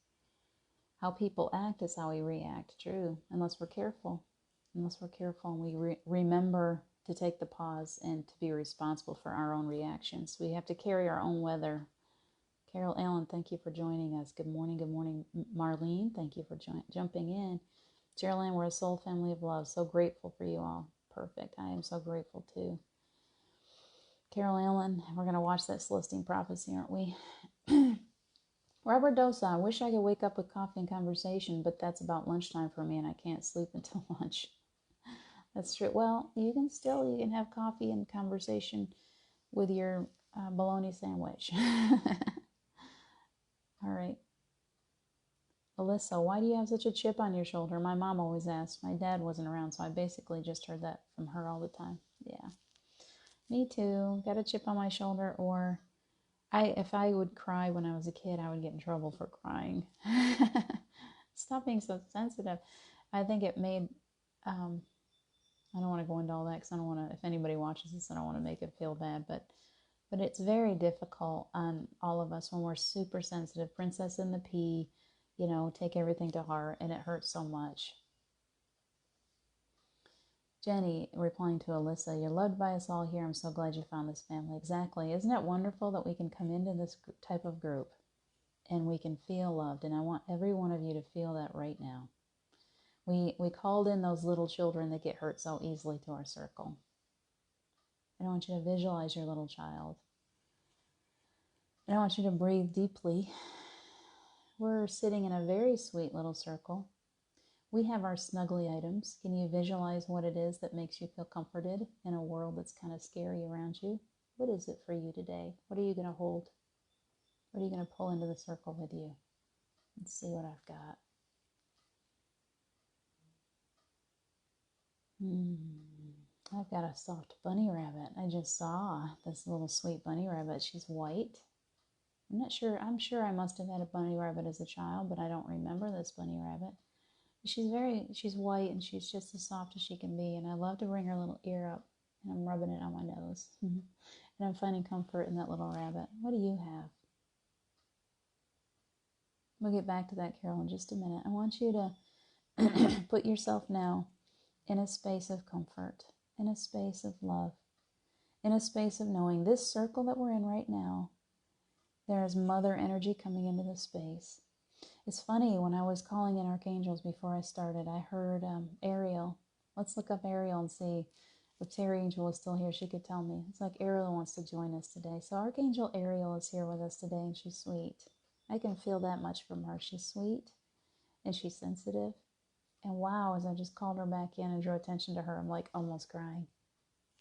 How people act is how we react. True. Unless we're careful. Unless we're careful and we remember to take the pause and to be responsible for our own reactions. We have to carry our own weather. Carol Allen, thank you for joining us. Good morning. Good morning, Marlene. Thank you for jumping in. Geraldine, we're a soul family of love. So grateful for you all. Perfect. I am so grateful too. Carol Allen, we're going to watch that Celestine prophecy, aren't we? Robert Dosa, I wish I could wake up with coffee and conversation, but that's about lunchtime for me and I can't sleep until lunch. That's true. Well, you can have coffee and conversation with your bologna sandwich. All right. Alyssa, why do you have such a chip on your shoulder? My mom always asked. My dad wasn't around, so I basically just heard that from her all the time. Yeah. Me too. Got a chip on my shoulder, or if I would cry when I was a kid, I would get in trouble for crying. Stop being so sensitive. I think it made, I don't want to go into all that because I don't want to, if anybody watches this, I don't want to make it feel bad, but it's very difficult on all of us when we're super sensitive. Princess in the Pea, take everything to heart, and it hurts so much. Jenny, replying to Alyssa, you're loved by us all here. I'm so glad you found this family. Exactly. Isn't it wonderful that we can come into this type of group and we can feel loved? And I want every one of you to feel that right now. We called in those little children that get hurt so easily to our circle. And I want you to visualize your little child. And I want you to breathe deeply. We're sitting in a very sweet little circle. We have our snuggly items. Can you visualize what it is that makes you feel comforted in a world that's kind of scary around you? What is it for you today? What are you going to hold? What are you going to pull into the circle with you? Let's see what I've got. I've got a soft bunny rabbit. I just saw this little sweet bunny rabbit. She's white. I'm sure I must have had a bunny rabbit as a child, but I don't remember this bunny rabbit. She's white and she's just as soft as she can be. And I love to bring her little ear up and I'm rubbing it on my nose. And I'm finding comfort in that little rabbit. What do you have? We'll get back to that, Carol, in just a minute. I want you to put yourself now in a space of comfort, in a space of love, in a space of knowing this circle that we're in right now, there is mother energy coming into the space. It's funny, when I was calling in archangels before I started, I heard Ariel. Let's look up Ariel and see if Terry Angel was still here. She could tell me. It's like Ariel wants to join us today. So Archangel Ariel is here with us today, and she's sweet. I can feel that much from her. She's sweet, and she's sensitive. And wow, as I just called her back in and drew attention to her, I'm like almost crying.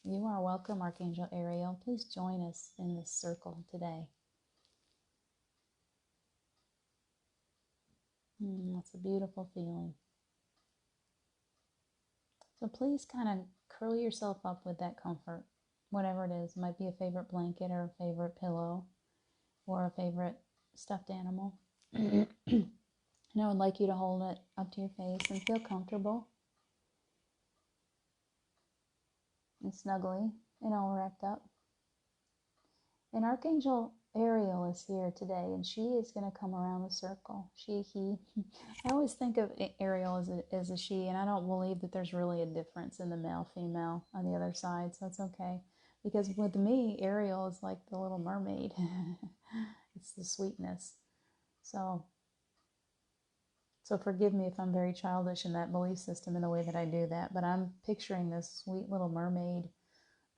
You are welcome, Archangel Ariel. Please join us in this circle today. That's a beautiful feeling. So please kind of curl yourself up with that comfort, whatever it is. It might be a favorite blanket or a favorite pillow or a favorite stuffed animal. And I would like you to hold it up to your face and feel comfortable and snuggly and all wrapped up. And Archangel Ariel is here today, and she is going to come around the circle. She, he. I always think of Ariel as a she, and I don't believe that there's really a difference in the male-female on the other side, so it's okay. Because with me, Ariel is like the little mermaid. It's the sweetness. So forgive me if I'm very childish in that belief system in the way that I do that, but I'm picturing this sweet little mermaid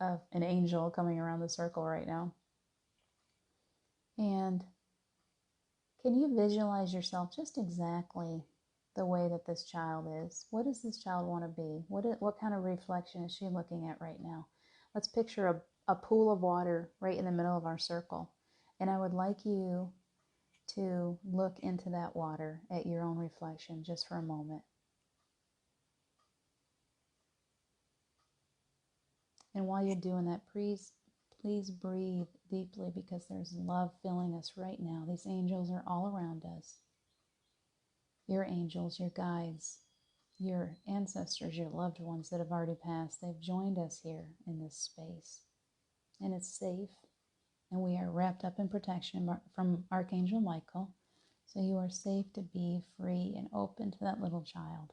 of an angel coming around the circle right now. And can you visualize yourself just exactly the way that this child is? What does this child want to be? What kind of reflection is she looking at right now? Let's picture a pool of water right in the middle of our circle. And I would like you to look into that water at your own reflection just for a moment. And while you're doing that, please breathe deeply, because there's love filling us right now. These angels are all around us. your angels, your guides, your ancestors, your loved ones that have already passed. They've joined us here in this space. And it's safe. And we are wrapped up in protection from Archangel Michael. So you are safe to be free and open to that little child.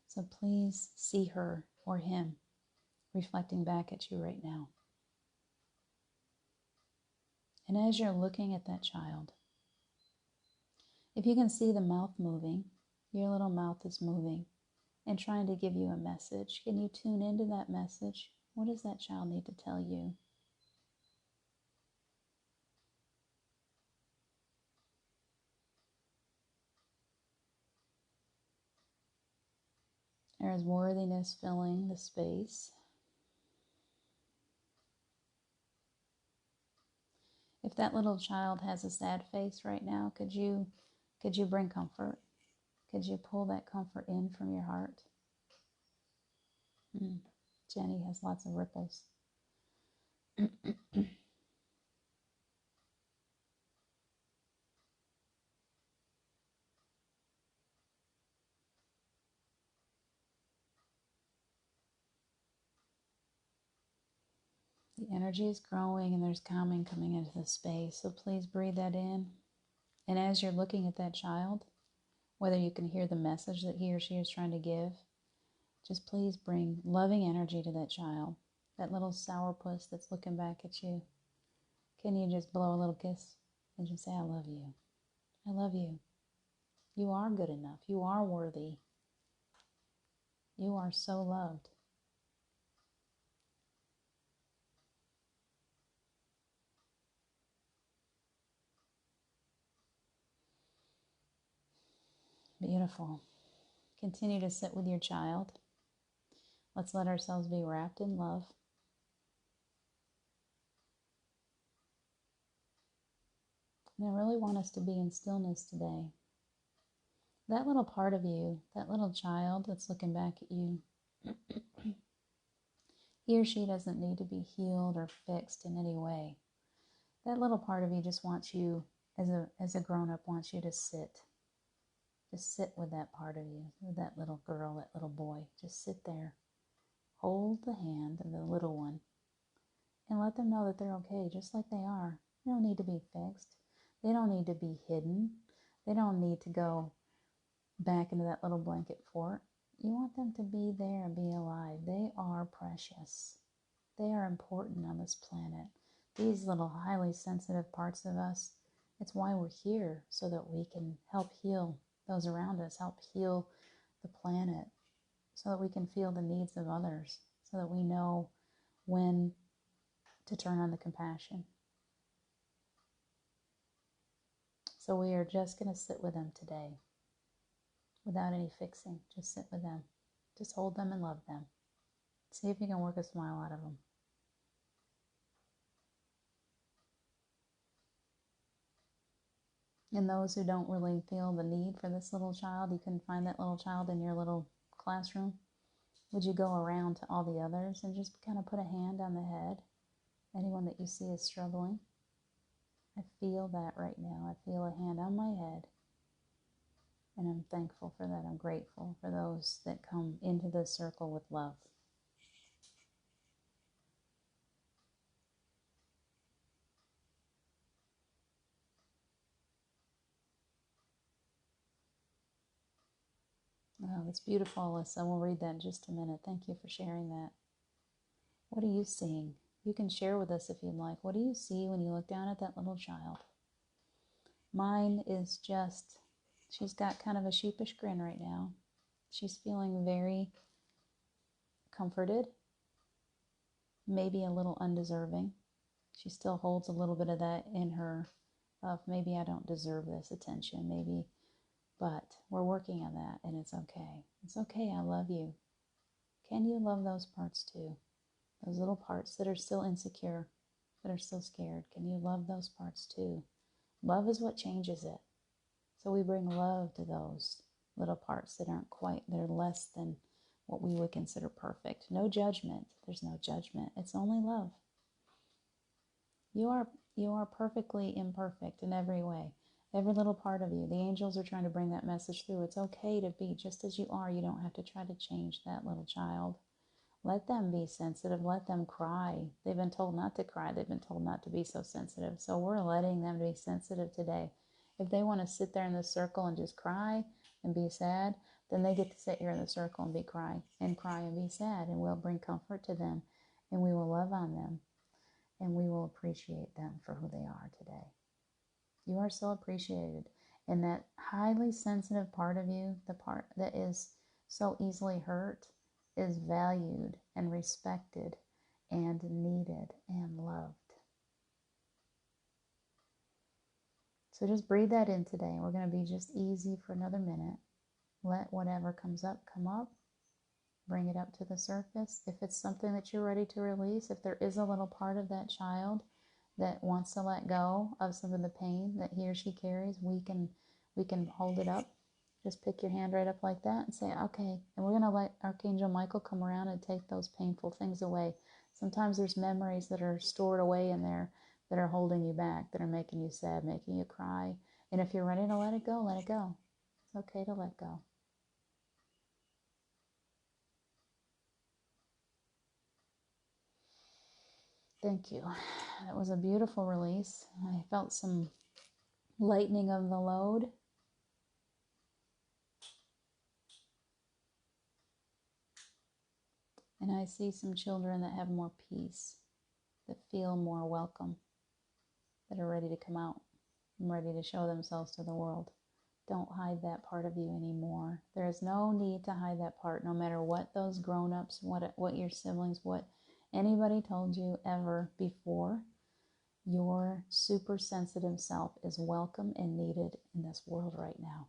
So please see her or him reflecting back at you right now. And as you're looking at that child, if you can see the mouth moving, your little mouth is moving and trying to give you a message. Can you tune into that message? What does that child need to tell you? There is worthiness filling the space. If that little child has a sad face right now, could you bring comfort? Could you pull that comfort in from your heart? Jenny has lots of ripples. The energy is growing and there's calming coming into the space. So please breathe that in. And as you're looking at that child, whether you can hear the message that he or she is trying to give, just please bring loving energy to that child. That little sourpuss that's looking back at you. Can you just blow a little kiss and just say, I love you. I love you. You are good enough. You are worthy. You are so loved. Beautiful. Continue to sit with your child. Let's let ourselves be wrapped in love. And I really want us to be in stillness today. That little part of you, that little child that's looking back at you, he or she doesn't need to be healed or fixed in any way. That little part of you just wants you, as a grown-up, wants you to sit. Just sit with that part of you, with that little girl, that little boy. Just sit there. Hold the hand of the little one and let them know that they're okay, just like they are. They don't need to be fixed. They don't need to be hidden. They don't need to go back into that little blanket fort. You want them to be there and be alive. They are precious. They are important on this planet. These little highly sensitive parts of us, it's why we're here, so that we can help heal those around us, help heal the planet, so that we can feel the needs of others, so that we know when to turn on the compassion. So we are just going to sit with them today without any fixing. Just sit with them. Just hold them and love them. See if you can work a smile out of them. And those who don't really feel the need for this little child, you can find that little child in your little classroom. Would you go around to all the others and just kind of put a hand on the head? Anyone that you see is struggling? I feel that right now. I feel a hand on my head. And I'm thankful for that. I'm grateful for those that come into this circle with love. Oh, that's beautiful, Alyssa. We'll read that in just a minute. Thank you for sharing that. What are you seeing? You can share with us if you'd like. What do you see when you look down at that little child? Mine is just, she's got kind of a sheepish grin right now. She's feeling very comforted, maybe a little undeserving. She still holds a little bit of that in her of maybe I don't deserve this attention, maybe, but we're working on that and it's okay. It's okay, I love you. Can you love those parts too? Those little parts that are still insecure, that are still scared. Can you love those parts too? Love is what changes it. So we bring love to those little parts that aren't quite, they're less than what we would consider perfect. No judgment. There's no judgment. It's only love. You are perfectly imperfect in every way. Every little part of you. The angels are trying to bring that message through. It's okay to be just as you are. You don't have to try to change that little child. Let them be sensitive. Let them cry. They've been told not to cry. They've been told not to be so sensitive. So we're letting them be sensitive today. If they want to sit there in the circle and just cry and be sad, then they get to sit here in the circle and cry and be sad. And we'll bring comfort to them. And we will love on them. And we will appreciate them for who they are today. You are so appreciated. And that highly sensitive part of you, the part that is so easily hurt, is valued and respected and needed and loved. So just breathe that in today. We're going to be just easy for another minute. Let whatever comes up come up. Bring it up to the surface. If it's something that you're ready to release, if there is a little part of that child that wants to let go of some of the pain that he or she carries, we can hold it up. Just pick your hand right up like that and say, okay. And we're going to let Archangel Michael come around and take those painful things away. Sometimes there's memories that are stored away in there that are holding you back, that are making you sad, making you cry. And if you're ready to let it go, let it go. It's okay to let go. Thank you. That was a beautiful release. I felt some lightening of the load. And I see some children that have more peace, that feel more welcome, that are ready to come out and ready to show themselves to the world. Don't hide that part of you anymore. There is no need to hide that part, no matter what those grown-ups, what your siblings, what anybody told you ever before. Your super sensitive self is welcome and needed in this world right now.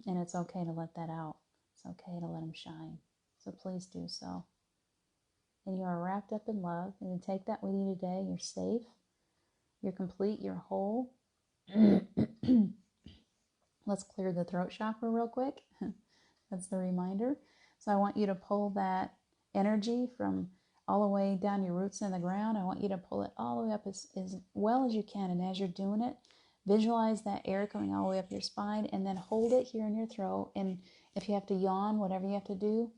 And it's okay to let that out. It's okay to let them shine. So please do so. And you are wrapped up in love. And you take that with you today. You're safe. You're complete. You're whole. Let's clear the throat chakra real quick. That's the reminder. So I want you to pull that energy from all the way down your roots in the ground. I want you to pull it all the way up as well as you can. And as you're doing it, visualize that air coming all the way up your spine, and then hold it here in your throat. And if you have to yawn, whatever you have to do,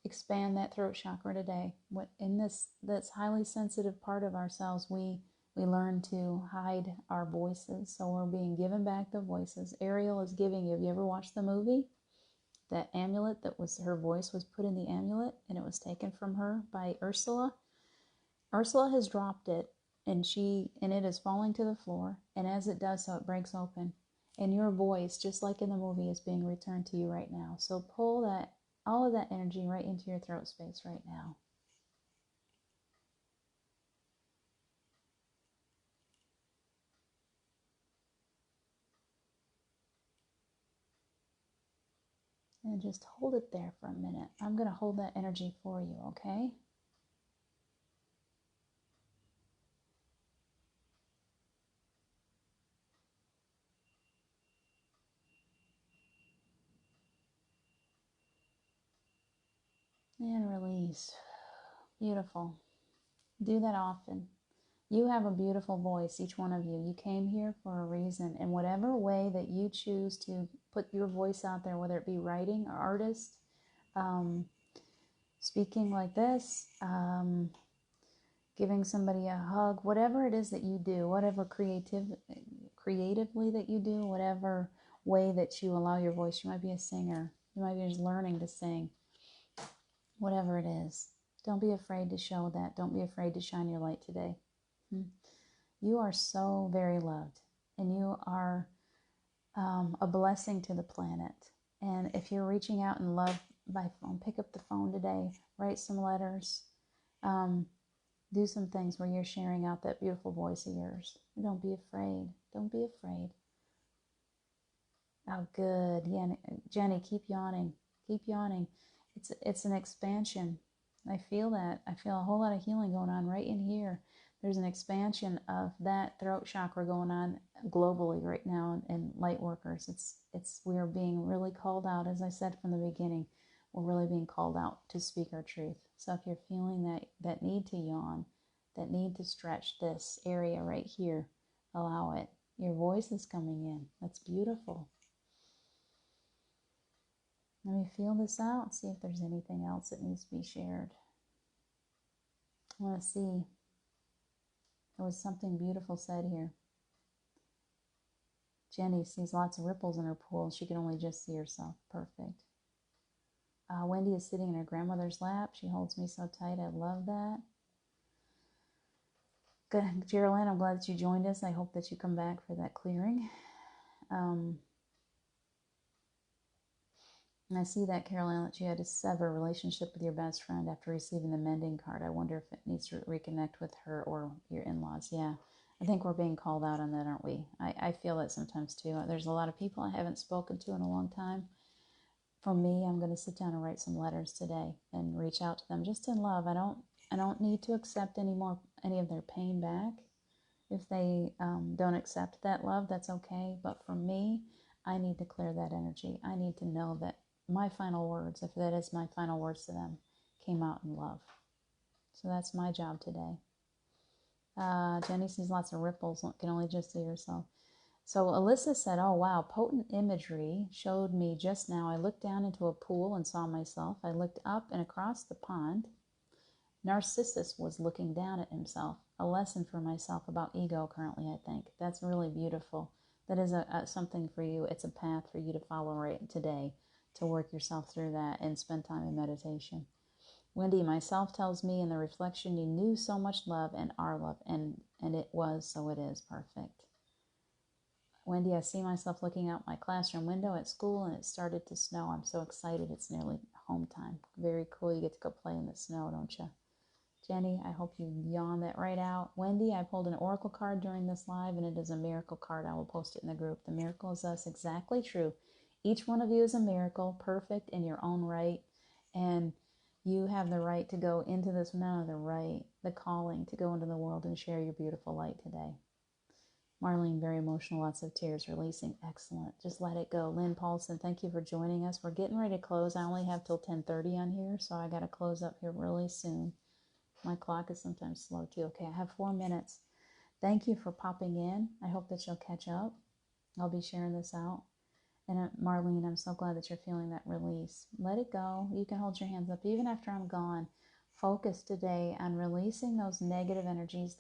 expand that throat chakra today. In this highly sensitive part of ourselves, we learn to hide our voices. So we're being given back the voices. Ariel is giving you. Have you ever watched the movie? That amulet that was, her voice was put in the amulet, and it was taken from her by Ursula. Ursula has dropped it, and it is falling to the floor. And as it does so, it breaks open. And your voice, just like in the movie, is being returned to you right now. So pull all of that energy right into your throat space right now. And just hold it there for a minute. I'm going to hold that energy for you, okay? And release. Beautiful. Do that often. You have a beautiful voice, each one of you. You came here for a reason. And whatever way that you choose to put your voice out there, whether it be writing or artist, speaking like this, giving somebody a hug, whatever it is that you do, whatever creatively that you do, whatever way that you allow your voice. You might be a singer. You might be just learning to sing. Whatever it is. Don't be afraid to show that. Don't be afraid to shine your light today. You are so very loved, and you are a blessing to the planet. And if you're reaching out in love by phone, pick up the phone today, write some letters, do some things where you're sharing out that beautiful voice of yours. Don't be afraid. Don't be afraid. Oh, good. Yeah, Jenny, keep yawning. Keep yawning. It's an expansion. I feel that. I feel a whole lot of healing going on right in here. There's an expansion of that throat chakra going on globally right now in light workers. We are being really called out, as I said from the beginning. We're really being called out to speak our truth. So if you're feeling that need to yawn, that need to stretch this area right here, allow it. Your voice is coming in. That's beautiful. Let me feel this out, see if there's anything else that needs to be shared. I want to see. There was something beautiful said here. Jenny sees lots of ripples in her pool. She can only just see herself. Perfect. Wendy is sitting in her grandmother's lap. She holds me so tight. I love that. Good. Geraldine, I'm glad that you joined us. I hope that you come back for that clearing. And I see that, Caroline, that you had to sever a relationship with your best friend after receiving the mending card. I wonder if it needs to reconnect with her or your in-laws. Yeah, I think we're being called out on that, aren't we? I feel that sometimes too. There's a lot of people I haven't spoken to in a long time. For me, I'm going to sit down and write some letters today and reach out to them just in love. I don't need to accept any of their pain back. If they don't accept that love, that's okay. But for me, I need to clear that energy. I need to know that my final words, if that is my final words to them, came out in love. So that's my job today. Jenny sees lots of ripples, can only just see herself. So Alyssa said, oh wow, potent imagery showed me just now. I looked down into a pool and saw myself. I looked up and across the pond. Narcissus was looking down at himself. A lesson for myself about ego currently, I think. That's really beautiful. That is something for you. It's a path for you to follow right today, to work yourself through that and spend time in meditation. Wendy, myself tells me in the reflection, you knew so much love and our love, and it was, so it is. Perfect. Wendy, I see myself looking out my classroom window at school, and it started to snow. I'm so excited. It's nearly home time. Very cool. You get to go play in the snow, don't you? Jenny, I hope you yawn that right out. Wendy, I pulled an oracle card during this live, and it is a miracle card. I will post it in the group. The miracle is us. Exactly true. Each one of you is a miracle, perfect in your own right, and you have the right to go into this now, the calling to go into the world and share your beautiful light today. Marlene, very emotional, lots of tears, releasing. Excellent. Just let it go. Lynn Paulson, thank you for joining us. We're getting ready to close. I only have till 10:30 on here, so I got to close up here really soon. My clock is sometimes slow too. Okay, I have 4 minutes. Thank you for popping in. I hope that you'll catch up. I'll be sharing this out. And Marlene, I'm so glad that you're feeling that release. Let it go. You can hold your hands up even after I'm gone. Focus today on releasing those negative energies,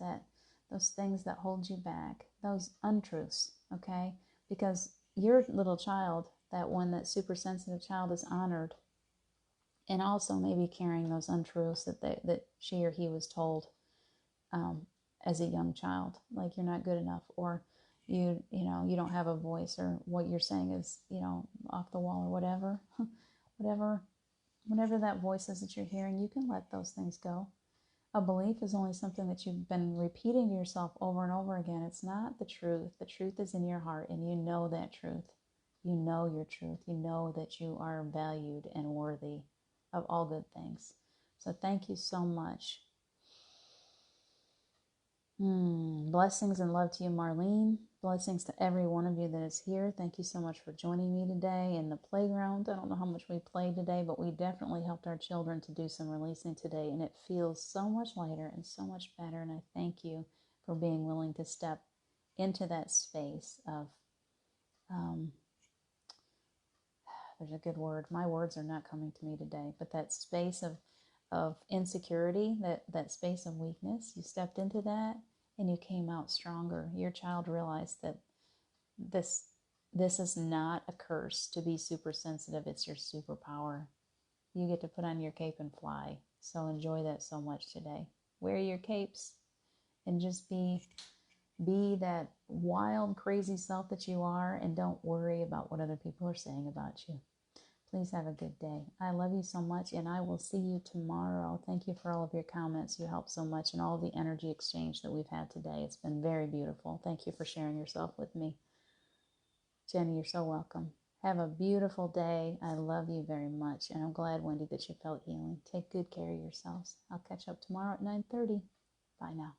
those things that hold you back, those untruths, okay? Because your little child, that super sensitive child, is honored. And also maybe carrying those untruths that she or he was told as a young child, like you're not good enough, or you don't have a voice, or what you're saying is off the wall, or whatever. whatever that voice is that you're hearing, you can let those things go. A belief is only something that you've been repeating to yourself over and over again. It's not the truth. The truth is in your heart, and you know that truth. You know your truth. You know that you are valued and worthy of all good things. So thank you so much. Blessings and love to you, Marlene. Blessings to every one of you that is here. Thank you so much for joining me today in the playground. I don't know how much we played today, but we definitely helped our children to do some releasing today, and it feels so much lighter and so much better, and I thank you for being willing to step into that space of there's a good word. My words are not coming to me today, but that space of insecurity, that space of weakness, you stepped into that and you came out stronger. Your child realized that this is not a curse to be super sensitive. It's your superpower. You get to put on your cape and fly. So enjoy that so much today. Wear your capes and just be that wild, crazy self that you are, and don't worry about what other people are saying about you. Please have a good day. I love you so much, and I will see you tomorrow. Thank you for all of your comments. You help so much, and all the energy exchange that we've had today. It's been very beautiful. Thank you for sharing yourself with me. Jenny, you're so welcome. Have a beautiful day. I love you very much, and I'm glad, Wendy, that you felt healing. Take good care of yourselves. I'll catch up tomorrow at 9:30. Bye now.